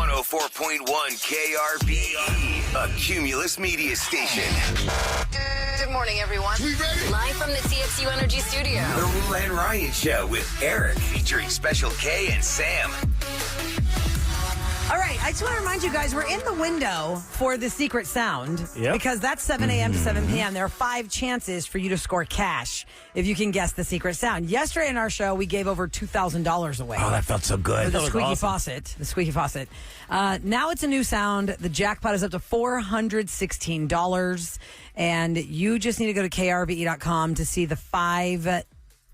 104.1 KRBE, a Cumulus media station. Good morning, everyone. We ready? Live from the TXU Energy Studio. The Roula and Ryan Show with Eric, featuring Special K and Sam. All right, I just want to remind you guys, we're in the window for the secret sound. Yep. Because that's 7 a.m. to 7 p.m. There are 5 chances for you to score cash if you can guess the secret sound. Yesterday in our show, we gave over $2,000 away. Oh, that felt so good. For the That was squeaky awesome. faucet. The squeaky faucet. Now it's a new sound. The jackpot is up to $416. And you just need to go to krbe.com to see the 5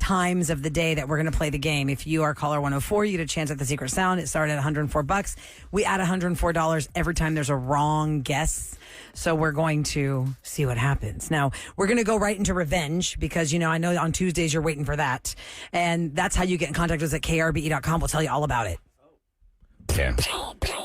times of the day that we're going to play the game. If you are caller 104, you get a chance at the secret sound. It started at $104. We add $104 every time there's a wrong guess. So we're going to see what happens. Now, we're going to go right into revenge because, I know on Tuesdays you're waiting for that. And that's how you get in contact with us at krbe.com. We'll tell you all about it. Yeah.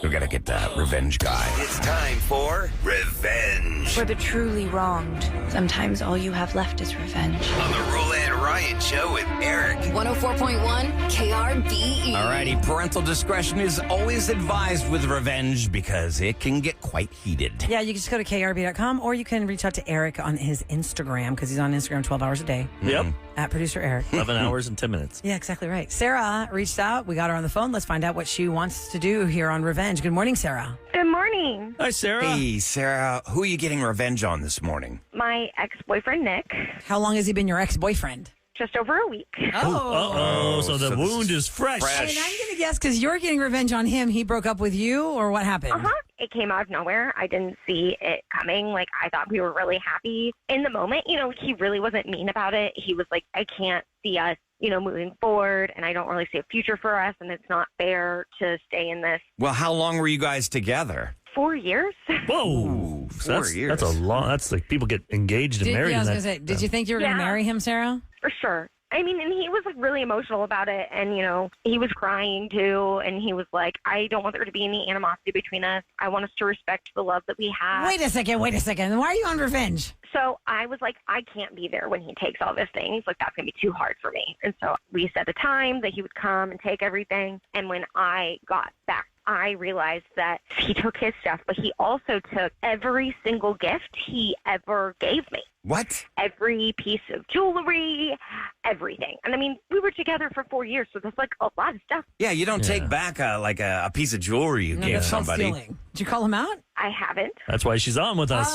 We got to get that revenge guy. It's time for Revenge For the truly wronged, sometimes all you have left is revenge. on the Roula and Ryan Show with Eric. 104.1 KRBE. All righty. Parental discretion is always advised with revenge because it can get quite heated. Yeah, you can just go to krb.com or you can reach out to Eric on his Instagram because he's on Instagram 12 hours a day. Yep. At producer Eric. 11 hours and 10 minutes. Yeah, exactly right. Sarah reached out. We got her on the phone. Let's find out what she wants to do here on Revenge. Good morning, Sarah. Good morning. Hi, Sarah. Hey, Sarah, who are you getting revenge on this morning? My ex-boyfriend, Nick, How long has he been your ex-boyfriend? just over a week. Uh-oh. So the So this wound is is fresh. And I'm going to guess because you're getting revenge on him, he broke up with you, or what happened? Uh-huh. It came out of nowhere. I didn't see it coming. I thought we were really happy. In the moment, he really wasn't mean about it. He was like, I can't see us, moving forward, and I don't really see a future for us, and it's not fair to stay in this. Well, how long were you guys together? 4 years. Whoa. Ooh, So 4 years. That's a long. That's like people get engaged and married. I was in going to that say, did you think you were going to Yeah. marry him, Sarah? For sure. I mean, and he was really emotional about it, and he was crying too, and he was like, I don't want there to be any animosity between us. I want us to respect the love that we have. Wait a second. Why are you on revenge? So I was like, I can't be there when he takes all these things. That's going to be too hard for me. And so we set a time that he would come and take everything. And when I got back, I realized that he took his stuff, but he also took every single gift he ever gave me. What? Every piece of jewelry, everything. And I mean, we were together for 4 years, so that's a lot of stuff. Yeah, you don't take back a piece of jewelry you No, gave that's called somebody. stealing. Did you call him out? I haven't. That's why she's on with us.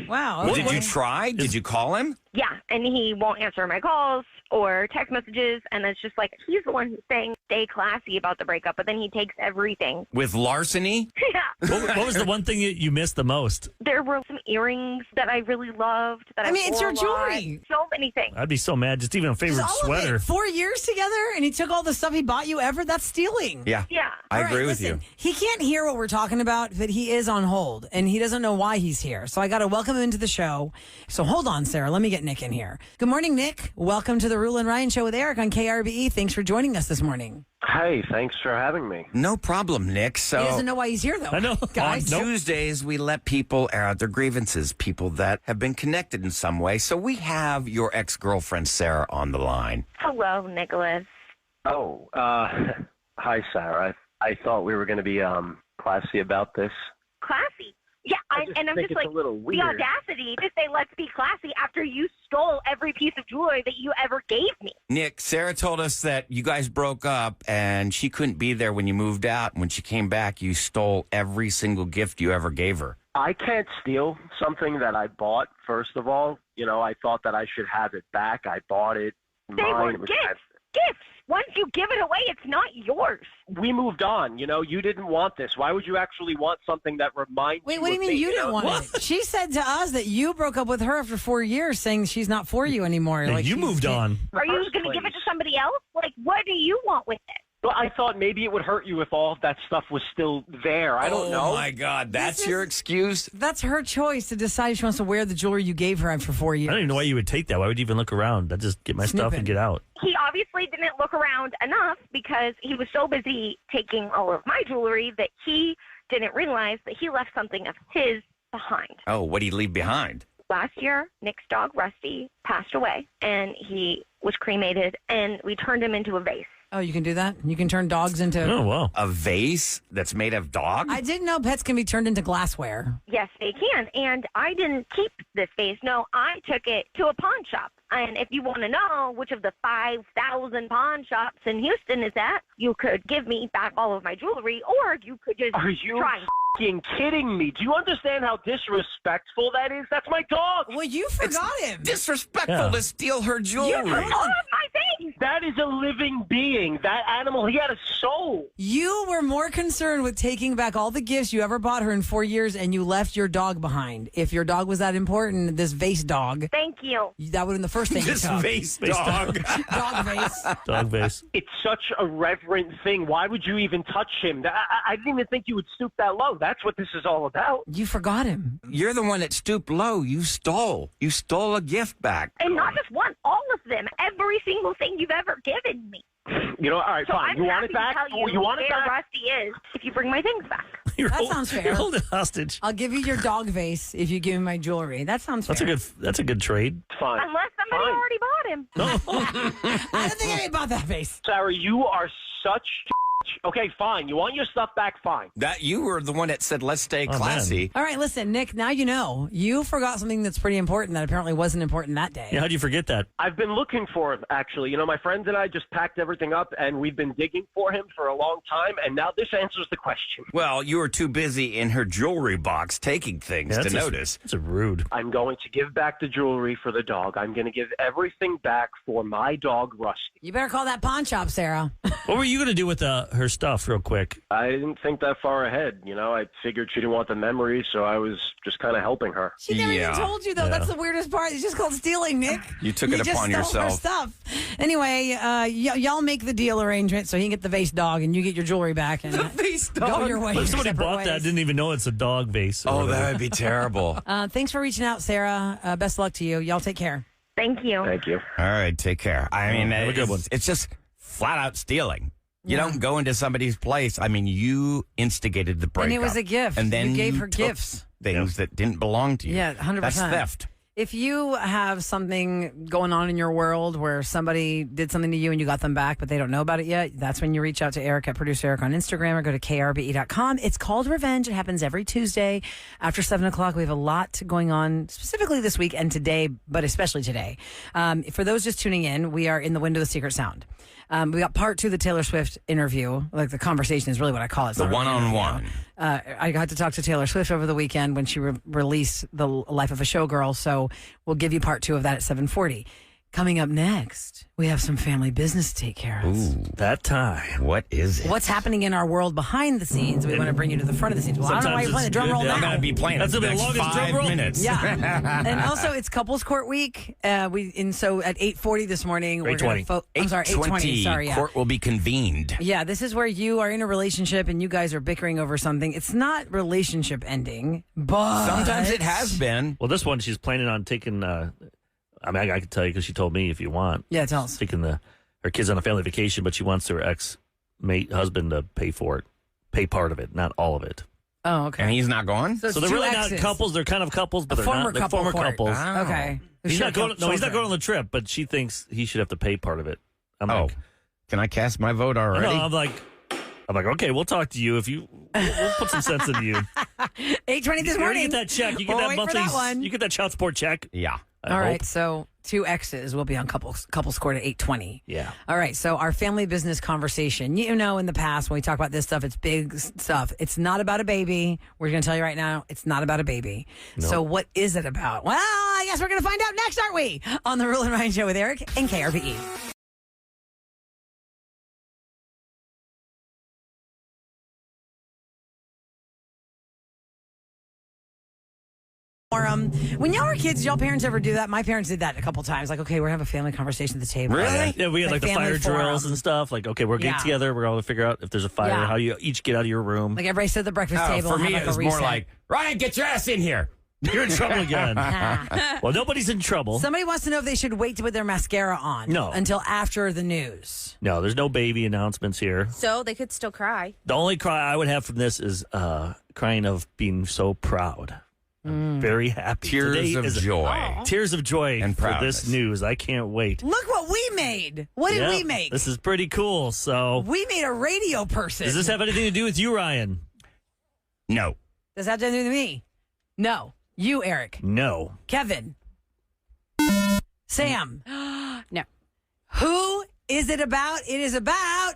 Wow. Did you try? Did you call him? Yeah, and he won't answer my calls or text messages, and it's just like he's the one who's saying stay classy about the breakup, but then he takes everything. With larceny? Yeah. What was the one thing you missed the most? There were some earrings that I really loved. That I mean, it's wore your a lot. jewelry. So many things. I'd be so mad. Just even a favorite All of sweater. it. 4 years together, and he took all the stuff he bought you ever? That's stealing. Yeah. Yeah. I All right, agree with listen, you. He can't hear what we're talking about, but he is on hold, and he doesn't know why he's here. So I got to welcome him into the show. So hold on, Sarah. Let me get Nick in here. Good morning, Nick. Welcome to the Roula and Ryan Show with Eric on KRBE. Thanks for joining us this morning. Hey, thanks for having me. No problem, Nick. So He doesn't know why he's here, though. I know. Guys. on Tuesdays, we let people air out their grievances, people that have been connected in some way. So we have your ex-girlfriend, Sarah, on the line. Hello, Nicholas. Oh, hi, Sarah. I thought we were going to be classy about this. Classy. Yeah, I just and I'm think just it's like, a little the weird. audacity to say let's be classy after you stole every piece of jewelry that you ever gave me. Nick, Sarah told us that you guys broke up and she couldn't be there when you moved out. And when she came back, you stole every single gift you ever gave her. I can't steal something that I bought, first of all. I thought that I should have it back. I bought it. They were It was- gifts. Gifts. Once you give it away, it's not yours. We moved on. You didn't want this. Why would you actually want something that reminds Wait, you what do you of mean me, you didn't know? want it? She said to us that you broke up with her after 4 years, saying she's not for you anymore. Hey, Like you she's- moved on. Are you First going to give it place. to somebody else? What do you want with it? Well, I thought maybe it would hurt you if all of that stuff was still there. I don't know. Oh, my God. That's This your is- excuse? That's her choice to decide if she wants to wear the jewelry you gave her after 4 years. I don't even know why you would take that. Why would you even look around? I'd just get my stuff Snipping. and get out. He obviously didn't look around enough because he was so busy taking all of my jewelry that he didn't realize that he left something of his behind. Oh, what did he leave behind? Last year, Nick's dog, Rusty, passed away, and he was cremated, and we turned him into a vase. Oh, you can do that? You can turn dogs into... Oh, wow. A vase that's made of dog? I didn't know pets can be turned into glassware. Yes, they can. And I didn't keep this vase. No, I took it to a pawn shop. And if you want to know which of the 5,000 pawn shops in Houston is at, you could give me back all of my jewelry, or you could just Are you try and f***ing kidding me? Do you understand how disrespectful that is? That's my dog. Well, you forgot him. Disrespectful Yeah. to steal her jewelry. all of my things. That is a living being. That animal, he had a soul. You were more concerned with taking back all the gifts you ever bought her in 4 years, and you left your dog behind. If your dog was that important, this vase dog, Thank you. that would have been the first thing you This took. vase dog. Dog vase. Dog vase. It's such a reverent thing. Why would you even touch him? I didn't even think you would stoop that low. That's what this is all about. You forgot him. You're the one that stooped low. You stole. You stole a gift back. And not just one, all of them. Every single thing you've ever given me. You know, all right, So fine. I'm You want happy it back? to tell you, You want it where back? Rusty is if you bring my things back. That sounds fair. You're holding hostage. I'll give you your dog vase if you give me my jewelry. That sounds fair. That's a good trade. Fine. Unless somebody Fine. already bought him. I don't think anybody bought that vase. Sarah, you are such. Okay, fine. You want your stuff back? Fine. That you were the one that said, let's stay man. classy. All right, listen, Nick, now you know. You forgot something that's pretty important that apparently wasn't important that day. Yeah, how'd you forget that? I've been looking for him, actually. You know, my friends and I just packed everything up, and we've been digging for him for a long time, and now this answers the question. Well, you were too busy in her jewelry box taking things to notice. That's a rude. I'm going to give back the jewelry for the dog. I'm going to give everything back for my dog, Rusty. You better call that pawn shop, Sarah. What were you going to do with her stuff, real quick? I didn't think that far ahead. You know, I figured she didn't want the memories, so I was just kind of helping her. She never Yeah. even told you, though. Yeah. That's the weirdest part. It's just called stealing, Nick. You took it just upon stole yourself. Her stuff. Anyway, y'all make the deal arrangement so he can get the vase dog and you get your jewelry back and vase go your way. What if somebody separate bought ways. that, didn't even know it's a dog vase? or Oh, whatever? that would be terrible. Thanks for reaching out, Sarah. Best of luck to you. Y'all take care. Thank you. Thank you. All right, take care. I mean, have a good one. it's just flat out stealing. You Yeah. don't go into somebody's place. I mean, you instigated the breakup. And it was a gift. And then You gave her took gifts. Things that didn't belong to you. Yeah, 100%. That's theft. If you have something going on in your world where somebody did something to you and you got them back, but they don't know about it yet, that's when you reach out to Eric at Producer Eric on Instagram or go to krbe.com. It's called Revenge. It happens every Tuesday after 7 o'clock. We have a lot going on specifically this week and today, but especially today. For those just tuning in, we are in the window of the secret sound. We got part 2 of the Taylor Swift interview. Like the conversation is really what I call it. It's The not really an one-on-one. interview. I got to talk to Taylor Swift over the weekend when she released The Life of a Showgirl. So we'll give you part 2 of that at 7:40. Coming up next, we have some family business to take care of. Ooh, That time. what is it? What's happening in our world behind the scenes? We want to bring you to the front of the scenes. Well, I don't know why Sometimes you're playing the drum it's roll good to now. I'm going to be playing That's it the the next longest drum 5 roll. minutes. Yeah, and also it's couples court week. So at 8:40 this morning, we're going 8:20. to. I'm sorry, 8:20. Sorry, yeah. Court will be convened. Yeah, this is where you are in a relationship and you guys are bickering over something. It's not relationship ending, but Sometimes it has been. Well, this one, she's planning on taking, I mean, I can tell you because she told me if you want. Yeah, tell us. Taking her kids on a family vacation, but she wants her ex-mate husband to pay for it. Pay part of it, not all of it. Oh, okay. And he's not going? So it's So they're two really exes. not couples. They're kind of couples, but A they're former not. They're couple former court. couples. Ah. Okay. He's not going. No, he's not Children. going on the trip. But she thinks he should have to pay part of it. I'm Oh, like, can I cast my vote already? no, I'm like, okay, we'll talk to you if you. We'll put some sense into you. 8:20 this You already morning. get that check. You get We'll that wait for monthly. that one. You get that child support check. Yeah. I All hope. right, so two exes will be on couples court at 8:20. Yeah. All right, so our family business conversation. You know, in the past when we talk about this stuff, it's big stuff. It's not about a baby. We're going to tell you right now, it's not about a baby. So what is it about? Well, I guess we're going to find out next, aren't we? On the Rule and Ryan Show with Eric and KRBE. When y'all were kids, y'all parents ever do that? My parents did that a couple times. Like, okay, we're having a family conversation at the table. Really? Yeah, we had like the family fire drills forum. and stuff. Like, okay, we're getting Yeah. together. We're going to figure out if there's a fire, Yeah. how you each get out of your room. Like everybody sit at the breakfast Oh, table. for and me, have it like was a more reset. like, Ryan, get your ass in here. You're in trouble again. Well, nobody's in trouble. Somebody wants to know if they should wait to put their mascara on. No. Until after the news. No, there's no baby announcements here. So they could still cry. The only cry I would have from this is crying of being so proud I'm very happy. Tears Today of is joy. Tears of joy And for proudness. this news. I can't wait. Look what we made. What did Yep, we make? This is pretty cool. So, We made a radio person. does this have anything to do with you, Ryan? No. Does that have to do with me? No. You, Eric. No. Kevin. Sam. No. Who is it about? It is about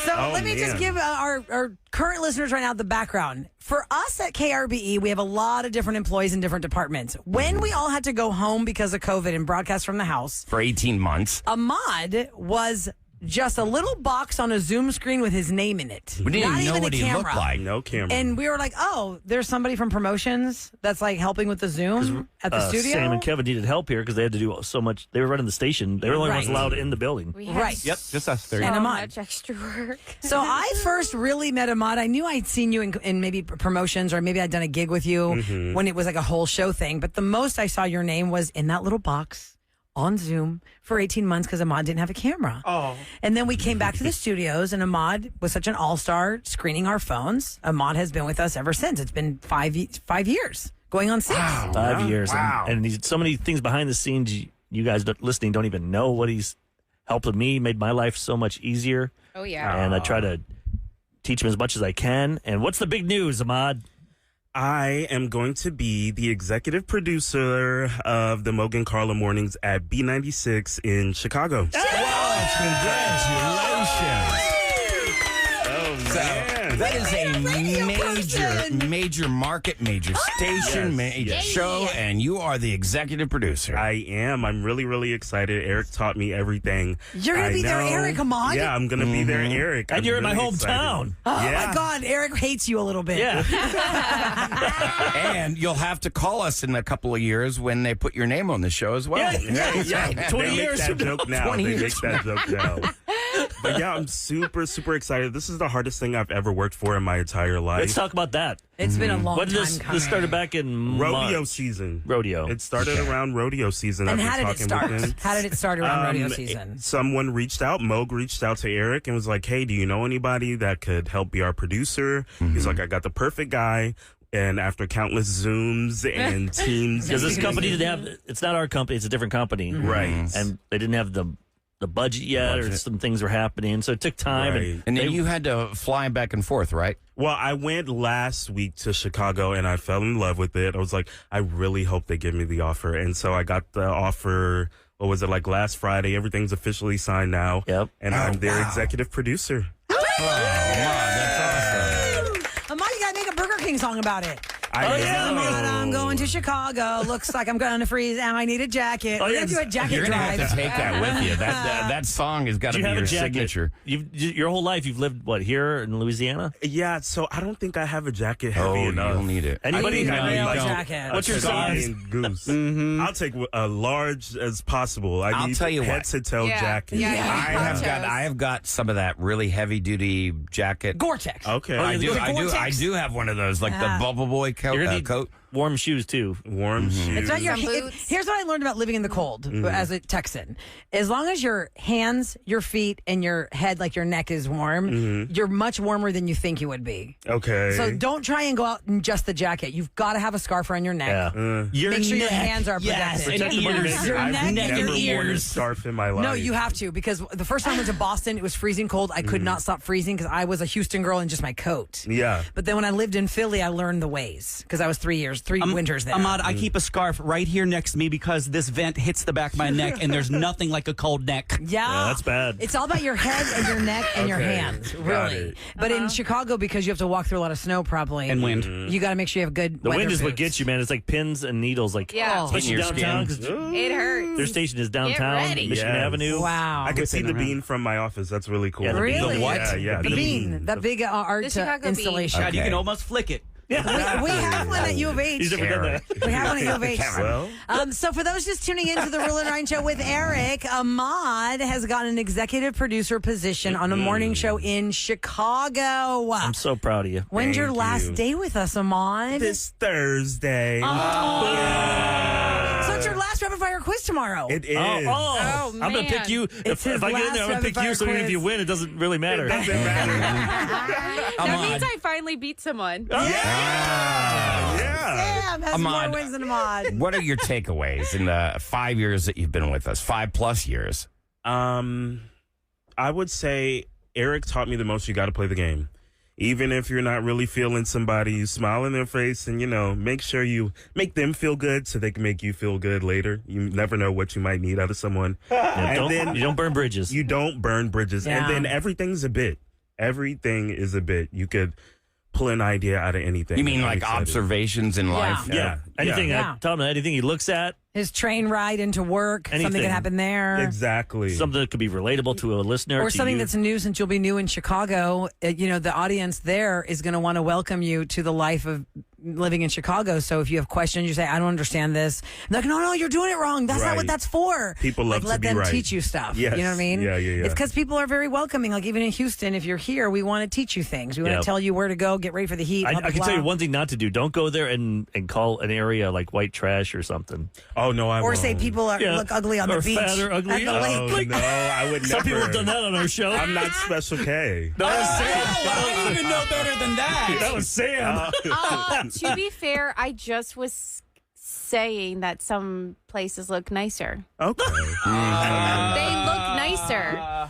So let me just give our current listeners right now the background. For us at KRBE, we have a lot of different employees in different departments. When we all had to go home because of COVID and broadcast from the house, For 18 months. Ahmad was just a little box on a Zoom screen with his name in it. We didn't Not even know even what a he camera. looked like. No camera. And we were like, oh, there's somebody from promotions that's like helping with the Zoom at the studio. Sam and Kevin needed help here because they had to do so much. They were running the station. They were the only ones Right. allowed in the building. We had Right. just us three. And so Ahmad. much extra work. So I first really met Ahmad. I knew I'd seen you in maybe promotions or maybe I'd done a gig with you when it was like a whole show thing. But the most I saw your name was in that little box on Zoom for 18 months because Ahmad didn't have a camera. Oh. And then we came back to the studios and Ahmad was such an all-star screening our phones. Ahmad has been with us ever since. It's been 5 years, going on 6. 5 years. Wow. And he's so many things behind the scenes. You guys listening don't even know what he's helped with me, made my life so much easier. Oh, yeah. And I try to teach him as much as I can. And what's the big news, Ahmad? I am going to be the executive producer of the Mogan Carla Mornings at B96 in Chicago. Congratulations. Oh, man. That is a major market, major station, Yes, major yes. show, and you are the executive producer. I am. I'm really, really excited. Eric taught me everything. You're going I to be there, know. Eric, Ahmad? Yeah, I'm going to be there, Eric. And I'm you're in my really hometown. excited. Oh, Yeah. my God. Eric hates you a little bit. Yeah. And you'll have to call us in a couple of years when they put your name on the show as well. Yeah, 20 they years make from that joke now. 20 They years make that joke now. But yeah, I'm super, super excited. This is the hardest thing I've ever worked for in my entire life. Let's talk about that. It's been a long When time did this coming. started back in rodeo March. season. Rodeo. It started around rodeo season. And I've how been did it talking start? with them. How did it start around rodeo season? Someone reached out. Moog reached out to Eric and was like, "Hey, do you know anybody that could help be our producer?" He's like, "I got the perfect guy." And after countless Zooms and Teams, Because this company didn't have, it's not our company, it's a different company. Right. And they didn't have the budget yet, or some things were happening. So it took time. Right. And then they- you had to fly back and forth, right? Well, I went last week to Chicago and I fell in love with it. I was like, I really hope they give me the offer. And so I got the offer, what was it, like last Friday? Everything's officially signed now. Yep. And I'm their executive producer. That's awesome. Ahmad, you got to make a Burger King song about it. know. I'm going to Chicago. Looks like I'm going to freeze and I need a jacket. Oh, We're yeah, going to do a jacket You're going to drive. have to take that with you. That song has got to you be have your a jacket. signature. Your whole life, you've lived, what, here in Louisiana? Yeah, so I don't think I have a jacket heavy Oh, enough. you'll need it. Anybody? need I a need real like jacket. What's your a size? Chilean goose. I'll take a large as possible. I'll need tell you head what. to toe Yeah. jacket. Yeah, I have got some of that really heavy duty jacket. Gore-Tex. Okay. I do Gore-Tex. I do have one of those, like the Bubble Boy coat. You're gonna need coat. warm shoes, too. Warm shoes. It's not your. Some boots. Here's what I learned about living in the cold as a Texan. As long as your hands, your feet, and your head, like your neck, is warm, you're much warmer than you think you would be. Okay. So don't try and go out in just the jacket. You've got to have a scarf around your neck. Yeah. Your Make sure your neck. hands are Yes, protected. and Protect them ears. Your I've neck and never your worn a ears. scarf in my life. No, you have to, because the first time I went to Boston, it was freezing cold. I could not stop freezing because I was a Houston girl in just my coat. Yeah. But then when I lived in Philly, I learned the ways because I was 3 winters there. Ahmad, I keep a scarf right here next to me because this vent hits the back of my neck, and there's nothing like a cold neck. Yeah, that's bad. It's all about your head and your neck and your Okay, hands, got really. it. But in Chicago, because you have to walk through a lot of snow, probably And wind. you got to make sure you have good. The weather wind is what boots. gets you, man. It's like pins and needles. Like, Yeah. especially Hitting your downtown, skin. 'cause It hurts. their station is downtown, ready. Michigan Yes. Avenue. Wow, I can see the Whipping bean from my office. That's really cool. Yeah, the bean. really? The what? Yeah, The bean, that big art The Chicago bean. installation. God, you Okay. can almost flick it. We have one at U of H. He's never done that. We have one at U of H. Well, So for those just tuning into the Roula and Ryan show with Eric, Ahmad has gotten an executive producer position on a morning show in Chicago. I'm so proud of you. When's your Thank last you. day with us, Ahmad? this Thursday. So So it's your last rapid fire quiz tomorrow. It is. I'm going to pick you. It's If his I get in last there, I'm going to pick rapid you. So fire even if you quiz. win, it doesn't really matter. It doesn't matter. That means I finally beat someone. Yeah. Sam has Ahmad. more wins than Ahmad. What are your takeaways in the 5 years that you've been with us? 5+ years. I would say Eric taught me the most. You got to play the game. Even if you're not really feeling somebody, you smile in their face and, make sure you make them feel good so they can make you feel good later. You never know what you might need out of someone. Yeah, you don't burn bridges. You don't burn bridges. Yeah. And then everything's a bit. Everything is a bit. You could pull an idea out of anything. You mean I'm like excited. observations in life? Yeah. Anything. Yeah. Tell him anything he looks at. His train ride into work. Something Anything. can happen there. Exactly. Something that could be relatable to a listener. Or to something you. that's new since you'll be new in Chicago. The audience there is going to want to welcome you to the life of living in Chicago. So if you have questions, you say, I don't understand this. And they're like, no, you're doing it wrong. That's not what that's for. People love let to be them right. teach you stuff. Yes. You know what I mean? Yeah. It's because people are very welcoming. Like even in Houston, if you're here, we want to teach you things. We want Yeah. to tell you where to go, get ready for the heat. I blah, blah, can tell you blah. one thing not to do. Don't go there and call an area like white trash or something. Oh, no, I Or won't. say people look ugly on or the beach. fat or ugly. At the Oh, lake. no, I would never. Some people have done that on our show. I'm not Special K. No, that was Sam. I don't even know better than that. That was Sam. To be fair, I just was saying that some places look nicer. Okay. They look nicer.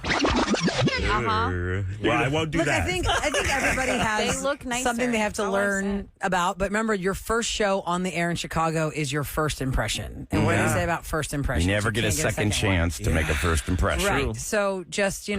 Well, I won't do Look, that. I think everybody has They look nicer. something they have to That's all I learn said. about. But remember, your first show on the air in Chicago is your first impression. And what do you say about first impression? You never get a second chance to make a first impression. Right. So just,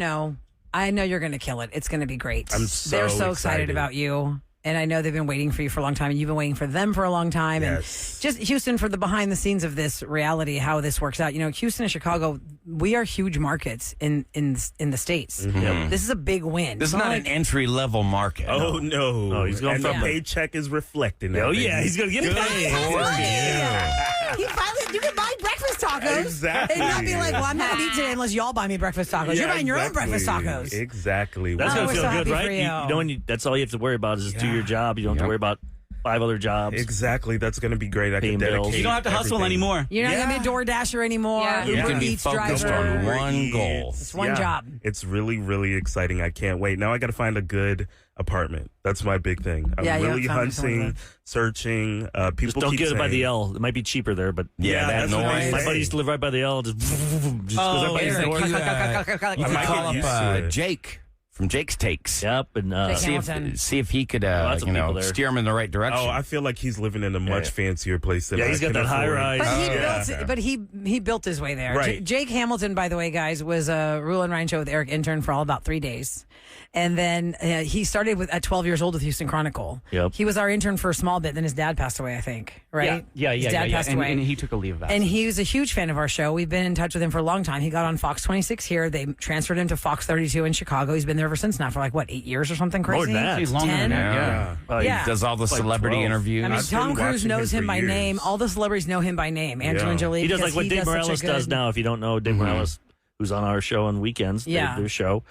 I know you're going to kill it. It's going to be great. I'm They're so excited. excited about you. And I know they've been waiting for you for a long time, and you've been waiting for them for a long time. Yes. And just Houston, for the behind the scenes of this reality, how this works out. Houston and Chicago, we are huge markets in the States. This is a big win. This is It's not like- an entry-level market. Oh, no. Oh, he's going and from the the- paycheck is reflecting that. Oh, baby. yeah. He's going to get Good paid. for you. He finally, you can buy breakfast tacos. Exactly. And not be like, well, I'm not going to eat today unless y'all buy me breakfast tacos. You're Yeah, buying your own exactly. breakfast tacos. Exactly. That's Oh, going we're to so feel good, happy right? for you. When that's all you have to worry about is just do your job. You don't have to worry about 5 other jobs. Exactly. That's going to be great. I Paying can dedicate bills. You don't have to hustle everything. anymore. You're not going to be a door dasher anymore. Yeah. You Uber can be Eats focused driver. on Uber one goal. Eats. It's one job. It's really, really exciting. I can't wait. Now I got to find a good apartment. That's my big thing. I'm Yeah, you really haven't found somewhere to hunting, live. searching. People Just don't keep get it by saying- the L. It might be cheaper there, but Yeah, that that's what noise. they my say. buddy used to live right by the L. Just goes Oh, right by his Eric, door. you, You I can might call get used up to it. Jake from Jake's Takes. Yep, and Jake See Hamilton. if he could, Lots of people there. steer him in the right direction. Oh, I feel like he's living in a much fancier place than Yeah, I he's got can that high afford. rise. But he built his way there. Right. Jake Hamilton, by the way, guys, was a Roula and Ryan show with Eric intern for all about 3 days. And then he started at 12 years old with Houston Chronicle. Yep. He was our intern for a small bit. Then his dad passed away, I think. Right? Yeah. His dad passed away. And he took a leave of that. And he was a huge fan of our show. We've been in touch with him for a long time. He got on Fox 26 here. They transferred him to Fox 32 in Chicago. He's been there ever since now for 8 years or something crazy? More than that. He's longer 10? than that. yeah. Yeah. He does all the Like celebrity 12. interviews. I mean, I've Tom been Cruise watching knows him him for by years. name. All the celebrities know him by name. Angelina Yeah. Jolie. He does because like what Dave does such a Morales does good- now. If you don't know Dave Morales, who's on our show on weekends, Yeah. their show,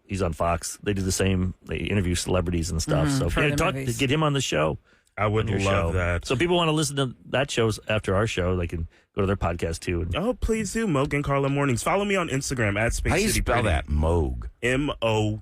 he's on Fox. They do the same. They interview celebrities and stuff. So for yeah, the talk, movies. get him on the show. I would on your love show. that. So people want to listen to that shows after our show. They can go to their podcast too. And Oh, please do. Moog and Carla Mornings. Follow me on Instagram at Space How do you City spell Pretty. that? Moog. Moug.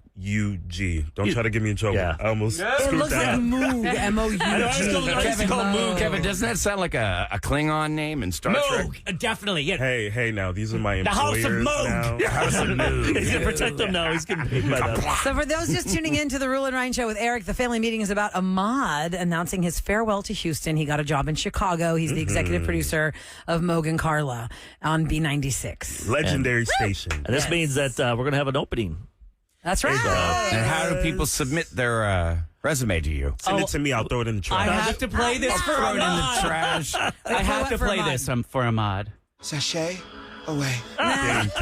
Don't try to get me in trouble. Yeah. I almost It screwed looks like that. Moog. M-O-U-G. I used to call him Moog. Kevin, doesn't that sound like a Klingon name in Star Trek? Moog, definitely. Yeah. Hey, now these are my The House employers of Moog. now. House of Moog. he's gonna protect them now. He's getting paid by them. So for those just tuning in to the Roula and Ryan show with Eric, the family meeting is about Ahmad announcing his farewell to Houston. He got a job in Chicago. He's the executive producer of Moog and Carla on B96. Legendary station. And this means that we're going to have an opening. That's right. And how do people submit their resume to you? Send it to me. I'll throw it in the I trash. have to play this for Throw it in the Ahmad. trash. I have to for play Ahmad. this for Ahmad. Sachet away. Thank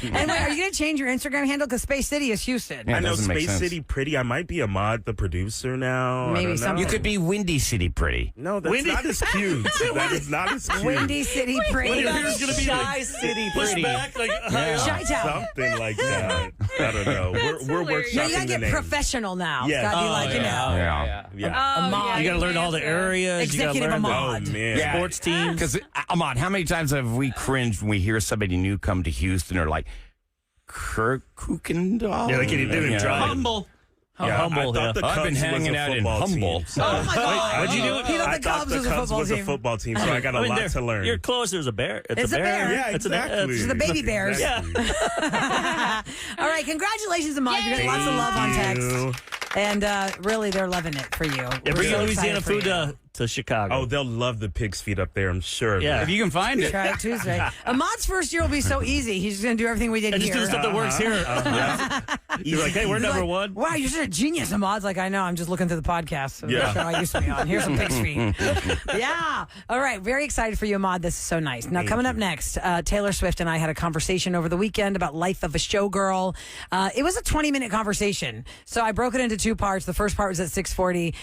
you. And wait, are you going to change your Instagram handle? Because Space City is Houston. Yeah, I it know doesn't make Space sense. City Pretty. I might be Ahmad, the producer now. I Maybe don't know. something. You could be Windy City Pretty. No, that's not as cute. That is not as cute. Windy City Pretty. Here's going to be Shy City push Pretty. back. Like, Chi-town. Something like that. I don't know. We're workshopping No, you gotta the get name. professional now. Yes. It's gotta be Oh, like, you know. Yeah. Ahmad. You got to learn all the areas. Executive you gotta learn Ahmad. Oh, man. sports teams. Because, Ahmad, how many times have we cringed when we hear somebody new come to Houston or like Kirk Kuykendall? Yeah, they can't even drive. Humble. Yeah, Humble, I thought the I've Cubs been hanging was a out in football Humble. team, so- Oh my God. What'd you do? He thought I the thought Cubs the was a Cubs football was a team. football team, so I got a lot to learn. You're close. There's a bear. It's a bear. Yeah, It's exactly. It's the baby bears. Exactly. All right, congratulations, Ahmad. You're getting lots of love on Thank you. text. And really, they're loving it for you. Yeah, We're bring so your Louisiana excited for food you. to Chicago. Oh, they'll love the pig's feet up there, I'm sure. of Yeah. that. If you can find it. Try it Tuesday. Ahmad's first year will be so easy. He's just going to do everything we did and here. just do the stuff that works here. You're like, hey, we're He's number like, one. Wow, you're such a genius, Ahmad's like, I know. I'm just looking through the podcast. Yeah. The show I used to be on. Here's some pig's feet. Yeah. All right. Very excited for you, Ahmad. This is so nice. Now, coming up next, Taylor Swift and I had a conversation over the weekend about life of a showgirl. It was a 20-minute conversation. So I broke it into two parts. The first part was at 6:40.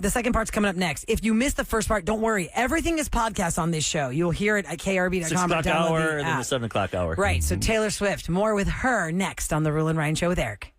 The second part's coming up next. If you missed the first part, don't worry. Everything is podcast on this show. You'll hear it at krb.com. 6 o'clock or download hour the and then app. the 7 o'clock hour. Right. So Taylor Swift, more with her next on the Roula and Ryan Show with Eric.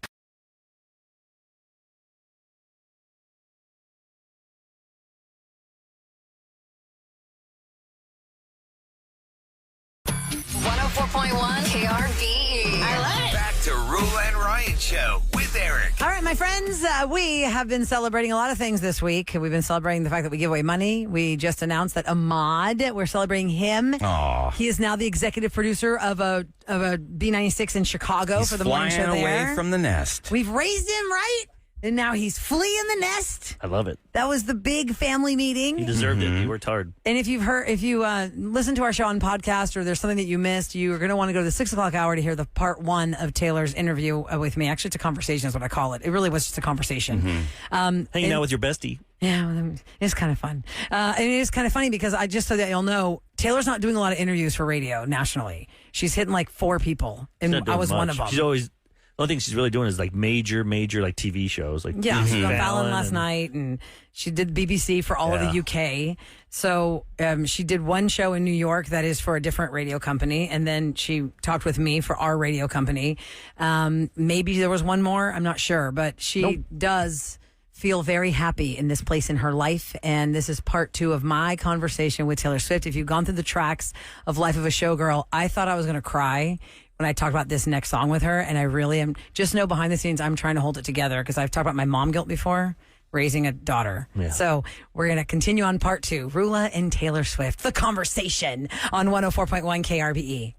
KRBE. I love it. Back to Roula and Ryan Show with Eric. All right, my friends, we have been celebrating a lot of things this week. We've been celebrating the fact that we give away money. We just announced that Ahmad, we're celebrating him. Aw. He is now the executive producer of a B96 in Chicago He's for the morning flying show away there. from the nest. We've raised him, right? And now he's fleeing the nest. I love it. That was the big family meeting. He deserved it. He worked hard. And if you listen to our show on podcast or there's something that you missed, you're going to want to go to the 6 o'clock hour to hear the part one of Taylor's interview with me. Actually, it's a conversation is what I call it. It really was just a conversation. Hanging out with your bestie. Yeah, well, it's kind of fun. And it is kind of funny because I just so that you'll know, Taylor's not doing a lot of interviews for radio nationally. She's hitting like 4 people, She's and not doing I was one much. of them. She's always. The only thing she's really doing is like major like TV shows. Like Yeah, she was on Fallon Fallon last and- night, and she did BBC for all of the UK. So she did one show in New York that is for a different radio company, and then she talked with me for our radio company. Maybe there was one more, I'm not sure, but she does feel very happy in this place in her life, and this is part 2 of my conversation with Taylor Swift. If you've gone through the tracks of Life of a Showgirl, I thought I was going to cry when I talked about this next song with her, and I really am. Just know behind the scenes, I'm trying to hold it together because I've talked about my mom guilt before, raising a daughter. Yeah. So we're going to continue on part 2, Roula and Taylor Swift, the conversation on 104.1 KRBE.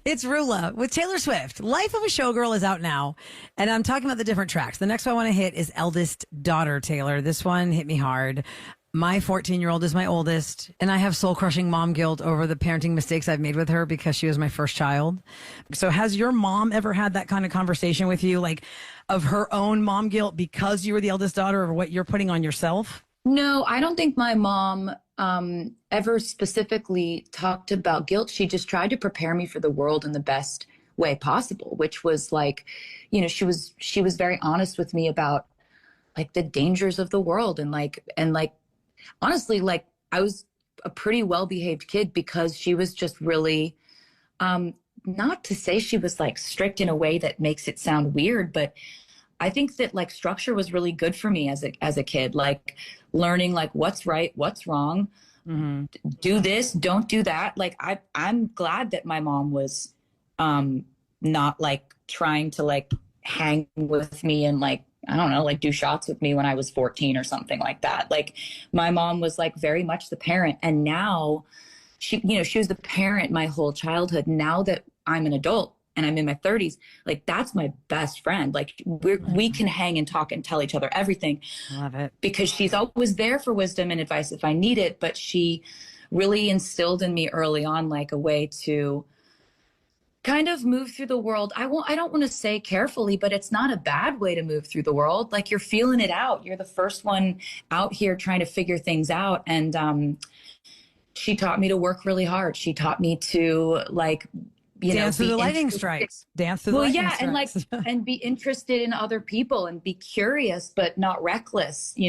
It's Roula with Taylor Swift. Life of a Showgirl is out now, and I'm talking about the different tracks. The next one I want to hit is Eldest Daughter, Taylor. This one hit me hard. My 14-year-old is my oldest, and I have soul-crushing mom guilt over the parenting mistakes I've made with her because she was my first child. So has your mom ever had that kind of conversation with you, like of her own mom guilt because you were the eldest daughter, or what you're putting on yourself? No, I don't think my mom ever specifically talked about guilt. She just tried to prepare me for the world in the best way possible, which was like, you know, she was very honest with me about like the dangers of the world and honestly, like I was a pretty well-behaved kid because she was just really, not to say she was like strict in a way that makes it sound weird, but I think that like structure was really good for me as a kid, like learning like what's right, what's wrong, do this, don't do that. Like I'm glad that my mom was not like trying to like hang with me and like, I don't know, like do shots with me when I was 14 or something like that. Like my mom was like very much the parent. And now she was the parent my whole childhood. Now that I'm an adult and I'm in my 30s, like that's my best friend. Like we can hang and talk and tell each other everything. Love it. Because she's always there for wisdom and advice if I need it. But she really instilled in me early on, like a way to kind of move through the world. I don't want to say carefully, but it's not a bad way to move through the world. Like you're feeling it out. You're the first one out here trying to figure things out. And she taught me to work really hard. She taught me to like, dance through the lightning strikes. Dance through the lightning strikes. And like, and be interested in other people and be curious, but not reckless, and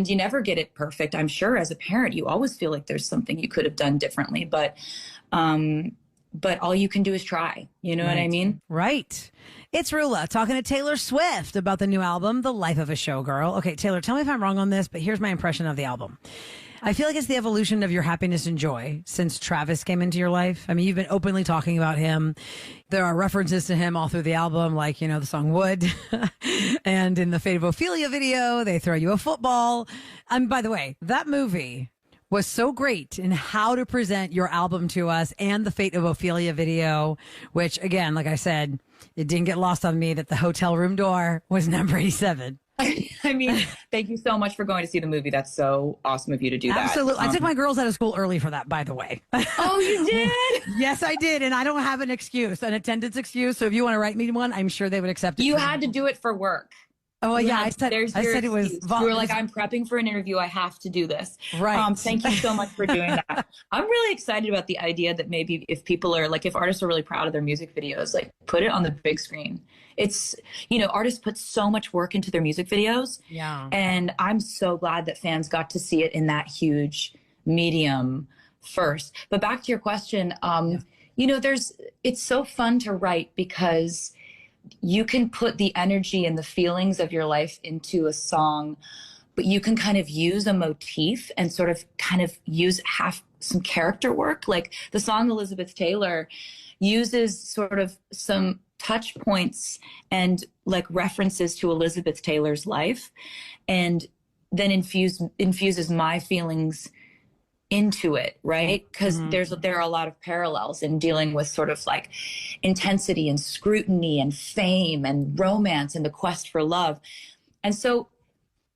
you never get it perfect. I'm sure as a parent, you always feel like there's something you could have done differently, but but all you can do is try. You know what I mean? Right. It's Roula talking to Taylor Swift about the new album, The Life of a Showgirl. Okay, Taylor, tell me if I'm wrong on this, but here's my impression of the album. I feel like it's the evolution of your happiness and joy since Travis came into your life. I mean, you've been openly talking about him. There are references to him all through the album, like, the song Wood. And in the Fate of Ophelia video, they throw you a football. And by the way, that movie was so great in how to present your album to us, and the Fate of Ophelia video, which, again, like I said, it didn't get lost on me that the hotel room door was number 87. I mean, thank you so much for going to see the movie. That's so awesome of you to do that. Absolutely. I took my girls out of school early for that, by the way. Oh, you did? Yes, I did. And I don't have an attendance excuse. So if you want to write me one, I'm sure they would accept it. You had to do it for work. Oh, well, yeah. I said it was. You were like, I'm prepping for an interview. I have to do this. Right. Thank you so much for doing that. I'm really excited about the idea that maybe if people are like, if artists are really proud of their music videos, like put it on the big screen. It's, artists put so much work into their music videos. Yeah. And I'm so glad that fans got to see it in that huge medium first. But back to your question, it's so fun to write because you can put the energy and the feelings of your life into a song, but you can kind of use a motif and sort of have some character work. Like the song Elizabeth Taylor uses sort of some touch points and like references to Elizabeth Taylor's life, and then infuses my feelings into it, right? Because there are a lot of parallels in dealing with sort of like intensity and scrutiny and fame and romance and the quest for love. And so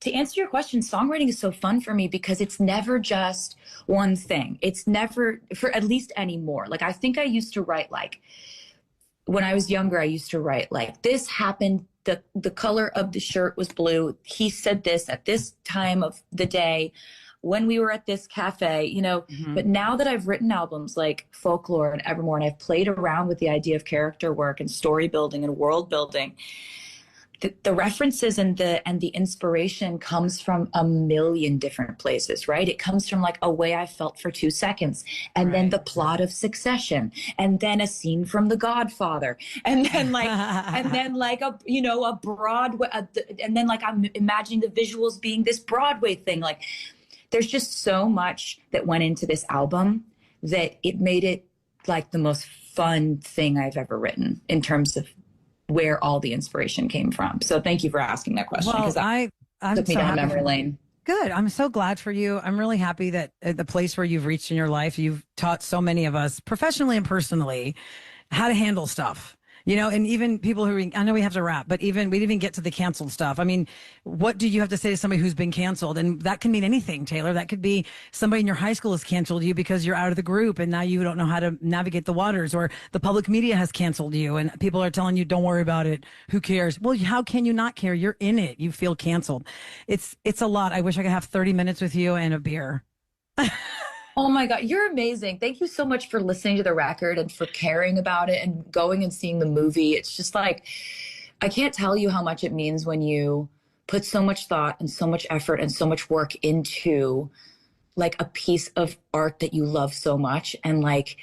to answer your question, songwriting is so fun for me because it's never just one thing. It's never, for at least anymore. Like I think I used to write like, when I was younger, I used to write like, this happened, the color of the shirt was blue. He said this at this time of the day, when we were at this cafe, but now that I've written albums like Folklore and Evermore, and I've played around with the idea of character work and story building and world building, the references and the inspiration comes from a million different places, right? It comes from like a way I felt for 2 seconds, and then the plot of Succession, and then a scene from The Godfather, and then like, a Broadway, and then like I'm imagining the visuals being this Broadway thing. Like, there's just so much that went into this album that it made it like the most fun thing I've ever written in terms of where all the inspiration came from. So thank you for asking that question, because I'm took me so down happy memory lane. Good. I'm so glad for you. I'm really happy that at the place where you've reached in your life, you've taught so many of us professionally and personally how to handle stuff. And even people I know we have to wrap, but we didn't even get to the canceled stuff. I mean, what do you have to say to somebody who's been canceled? And that can mean anything, Taylor. That could be somebody in your high school has canceled you because you're out of the group and now you don't know how to navigate the waters, or the public media has canceled you and people are telling you, don't worry about it. Who cares? Well, how can you not care? You're in it. You feel canceled. It's a lot. I wish I could have 30 minutes with you and a beer. Oh my God, you're amazing. Thank you so much for listening to the record and for caring about it and going and seeing the movie. It's just like, I can't tell you how much it means when you put so much thought and so much effort and so much work into like a piece of art that you love so much, and like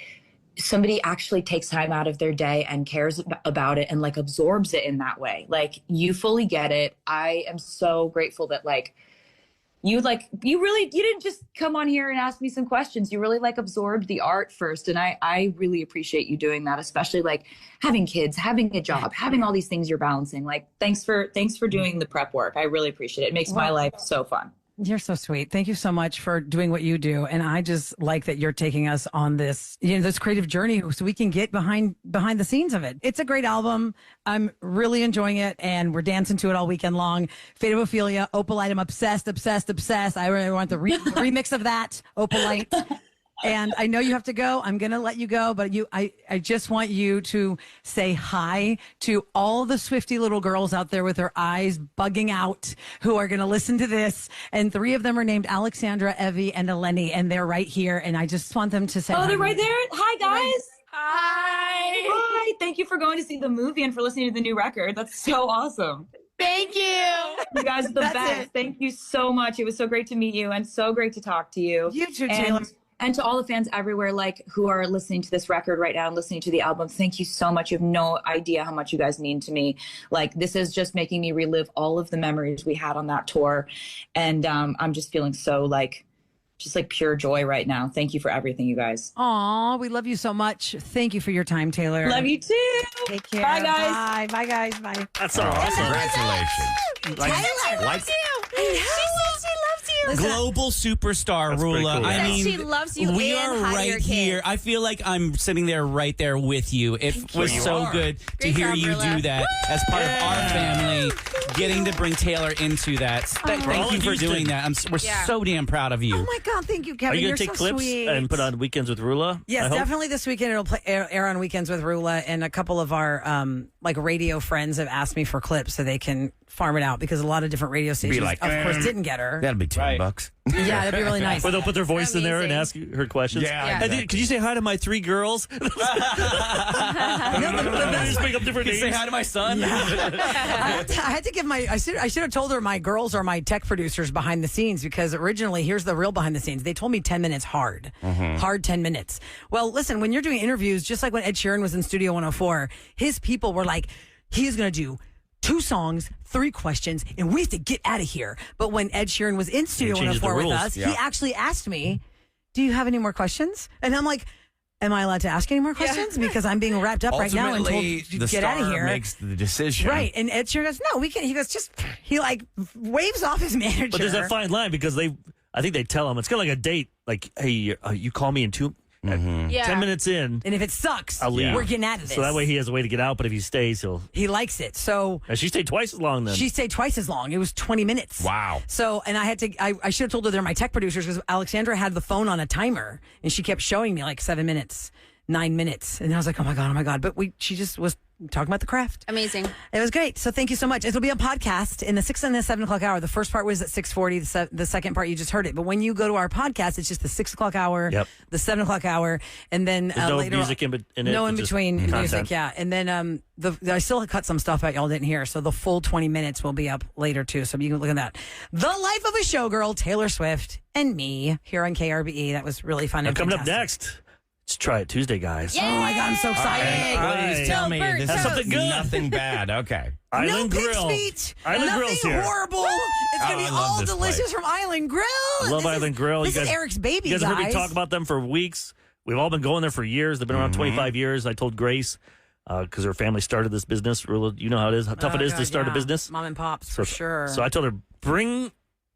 somebody actually takes time out of their day and cares about it and like absorbs it in that way. Like, you fully get it. I am so grateful that like, you didn't just come on here and ask me some questions. You really like absorbed the art first. And I really appreciate you doing that, especially like having kids, having a job, having all these things you're balancing. Like, thanks for doing the prep work. I really appreciate it. It makes my life so fun. You're so sweet. Thank you so much for doing what you do. And I just like that you're taking us on this, this creative journey so we can get behind the scenes of it. It's a great album. I'm really enjoying it and we're dancing to it all weekend long. Fate of Ophelia, Opalite. I'm obsessed. I really want the remix of that, Opalite. And I know you have to go. I'm going to let you go, but I just want you to say hi to all the Swiftie little girls out there with their eyes bugging out who are going to listen to this. And 3 of them are named Alexandra, Evie, and Eleni, and they're right here. And I just want them to say hi. Oh, they're right there? Hi, guys. Hi. Hi. Thank you for going to see the movie and for listening to the new record. That's so awesome. Thank you. You guys are the best. Thank you so much. It was so great to meet you and so great to talk to you. You too, Taylor. And to all the fans everywhere, like who are listening to this record right now and listening to the album, thank you so much. You have no idea how much you guys mean to me. Like, this is just making me relive all of the memories we had on that tour. And I'm just feeling so just pure joy right now. Thank you for everything, you guys. Aw, we love you so much. Thank you for your time, Taylor. Love you too. Take care. Bye, guys. Bye. Bye, guys. Bye. That's awesome. Congratulations. Taylor loves you. She says she loves you. Listen, Global superstar, That's pretty Roula. cool. I Says mean, she loves you we and are hide right your here. kids. I feel like I'm sitting there right there with you. It was you so are. good to Great hear job, you Roula. do that as part of our family, getting to bring Taylor into that. Thank all you in for Houston. doing that. We're Yeah. so damn proud of you. Oh my God, thank you, Are Kevin. you You're going to take so clips sweet. and put on Weekends with Roula? Yes, I hope? definitely this weekend it'll air on Weekends with Roula, and a couple of our radio friends have asked me for clips so they can farm it out because a lot of different radio stations, like, of course, didn't get her. That'll be $10. Yeah, that'd be really nice. Or they'll put their voice in there and Amazing. ask her questions. Yeah, Yeah. And then, could you say hi to my 3 girls? Just make up different names. Say hi to my son. I had to give I should have told her my girls are my tech producers behind the scenes, because originally, here's the real behind the scenes. They told me 10 minutes hard. Hard 10 minutes. Well, listen, when you're doing interviews, just like when Ed Sheeran was in Studio 104, his people were like, he's going to do 2 songs, 3 questions, and we have to get out of here. But when Ed Sheeran was in Studio He changes the 104 with rules. us, Yeah. he actually asked me, do you have any more questions? And I'm like, am I allowed to ask any more questions? Because I'm being wrapped up right now and told Ultimately, to the get out of star here. makes the decision. Right. And Ed Sheeran goes, no, we can. He goes, he waves off his manager. But there's that fine line because I think they tell them, it's kind of like a date. Like, hey, you call me in 10 minutes in. And if it sucks, I'll leave. we're getting out of this. So that way he has a way to get out, but if he stays, he likes it. So And she stayed twice as long then. she stayed twice as long. It was 20 minutes. Wow. So, and I should have told her they're my tech producers, because Alexandra had the phone on a timer and she kept showing me 7 minutes, 9 minutes. And I was like, oh my God. But she just was talking about the craft. Amazing. It was great. So thank you so much. It'll be a podcast in the 6 and the 7 o'clock hour. The first part was at 6:40. The second part, you just heard it. But when you go to our podcast, it's just the 6 o'clock hour, the 7 o'clock hour, and then There's no later music in it. no in just between music, content. yeah. And then I still cut some stuff out y'all didn't hear, so the full 20 minutes will be up later too. So you can look at that. The Life of a Showgirl, Taylor Swift, and me here on KRBE. That was really fun. And And coming up fantastic. next, it's Try It Tuesday, guys. Oh my God, I'm so excited! Please tell me this That's is something good. nothing bad. Okay. Island no Grill. pig's feet. Island Nothing Grill's here. horrible. It's gonna Oh, be I love all this delicious place. from Island Grill. I love Island Grill. This is Eric's baby, You guys have heard me guys. talk about them for weeks. We've all been going there for years. They've been around 25 years. I told Grace, because her family started this business. You know how it is, how tough it is to start a business. Mom and pops, for sure. So I told her, bring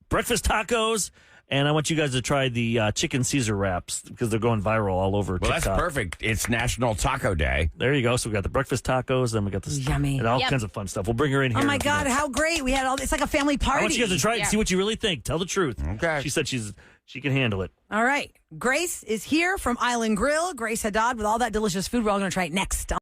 breakfast tacos, and I want you guys to try the chicken Caesar wraps because they're going viral all over Well, TikTok. that's perfect. It's National Taco Day. There you go. So we got the breakfast tacos, then we got this Yummy. and all Yep. kinds of fun stuff. We'll bring her in here. Oh my in a few God, minutes. how great. We had all it's like a family party. I want you guys to try it and Yeah. see what you really think. Tell the truth. Okay. She said she can handle it. All right. Grace is here from Island Grill. Grace Haddad with all that delicious food. We're all going to try it next.